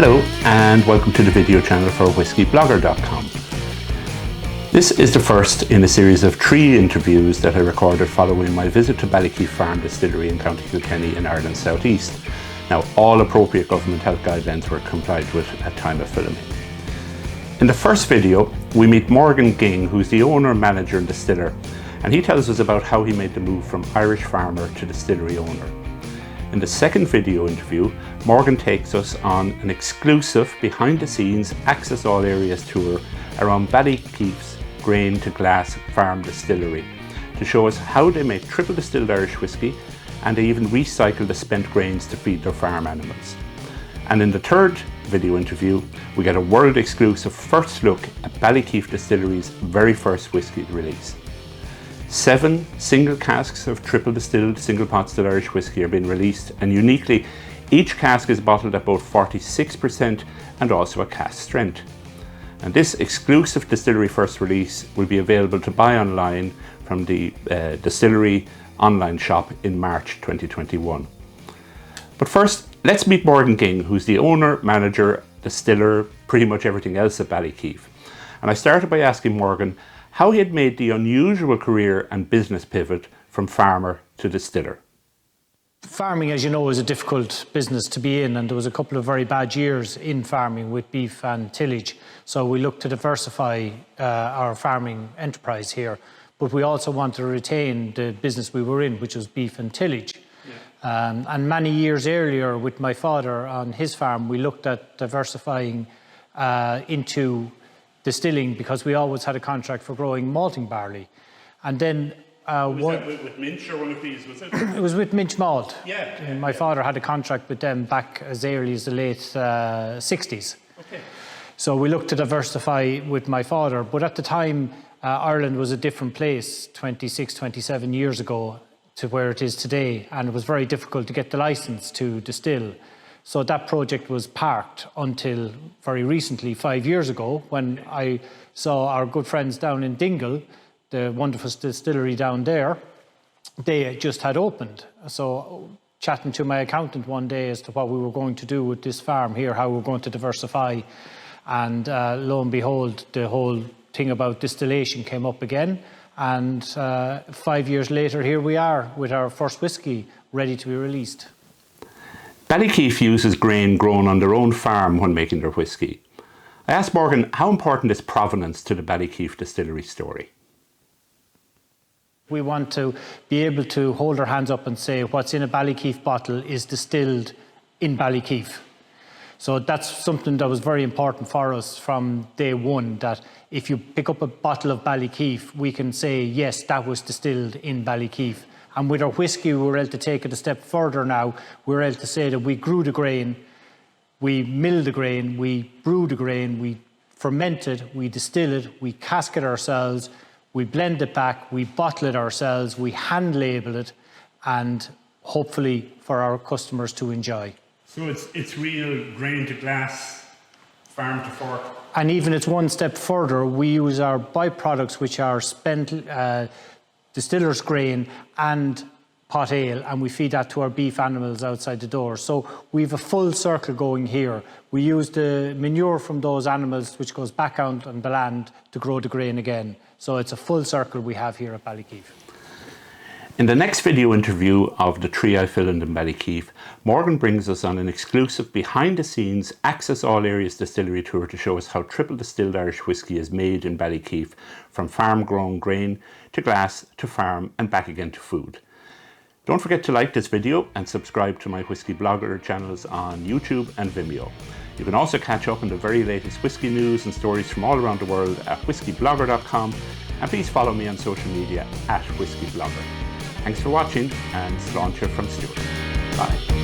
Hello and welcome to the video channel for whiskeyblogger.com. This is the first in a series of 3 interviews that I recorded following my visit to Ballykeefe Farm Distillery in County Kilkenny in Ireland's southeast. Now, all appropriate government health guidelines were complied with at time of filming. In the first video, we meet Morgan Ging, who's the owner, manager and distiller, and he tells us about how he made the move from Irish farmer to distillery owner. In the second video interview, Morgan takes us on an exclusive behind-the-scenes access all areas tour around Ballykeefe's grain to glass farm distillery to show us how they make triple distilled Irish whiskey, and they even recycle the spent grains to feed their farm animals. And in the third video interview, we get a world exclusive first look at Ballykeefe Distillery's very first whiskey release. 7 single casks of triple distilled single pot distilled Irish whiskey are being released, and uniquely each cask is bottled at both 46% and also a cask strength. And this exclusive distillery first release will be available to buy online from the distillery online shop in March 2021. But first, let's meet Morgan Ging, who's the owner, manager, distiller, pretty much everything else at Ballykeefe. And I started by asking Morgan how he had made the unusual career and business pivot from farmer to distiller. Farming, as you know, is a difficult business to be in, and there was a couple of very bad years in farming with beef and tillage. So we looked to diversify our farming enterprise here, but we also wanted to retain the business we were in, which was beef and tillage. Yeah. And many years earlier with my father on his farm, we looked at diversifying into distilling, because we always had a contract for growing malting barley. And then was that with Minch or one of these, was it? It was with Minch Malt. Yeah. My father had a contract with them back as early as the late 60s. Okay. So we looked to diversify with my father, but at the time Ireland was a different place 26, 27 years ago to where it is today, and it was very difficult to get the license to distill. So that project was parked until very recently, 5 years ago, when I saw our good friends down in Dingle, the wonderful distillery down there. They just had opened. So chatting to my accountant one day as to what we were going to do with this farm here, how we were going to diversify, and lo and behold, the whole thing about distillation came up again. And 5 years later, here we are with our first whiskey ready to be released. Ballykeefe uses grain grown on their own farm when making their whiskey. I asked Morgan how important is provenance to the Ballykeefe distillery story. We want to be able to hold our hands up and say what's in a Ballykeefe bottle is distilled in Ballykeefe. So that's something that was very important for us from day one, that if you pick up a bottle of Ballykeefe, we can say, yes, that was distilled in Ballykeefe. And with our whiskey, we were able to take it a step further now. We're able to say that we grew the grain, we milled the grain, we brewed the grain, we ferment it, we distill it, we cask it ourselves, we blend it back, we bottle it ourselves, we hand label it, and hopefully for our customers to enjoy. So it's real grain to glass, farm to fork. And even it's one step further, we use our byproducts, which are spent distiller's grain and pot ale, and we feed that to our beef animals outside the door. So we have a full circle going here. We use the manure from those animals, which goes back out on the land to grow the grain again. So it's a full circle we have here at Ballykeefe. In the next video interview of the 3 I filmed in Ballykeefe, Morgan brings us on an exclusive behind-the-scenes access all areas distillery tour to show us how triple distilled Irish whiskey is made in Ballykeefe, from farm-grown grain to glass to farm and back again to food. Don't forget to like this video and subscribe to my Whiskey Blogger channels on YouTube and Vimeo. You can also catch up on the very latest whiskey news and stories from all around the world at whiskeyblogger.com, and please follow me on social media at whiskeyblogger. Thanks for watching, and Sláinte from Stuart. Bye.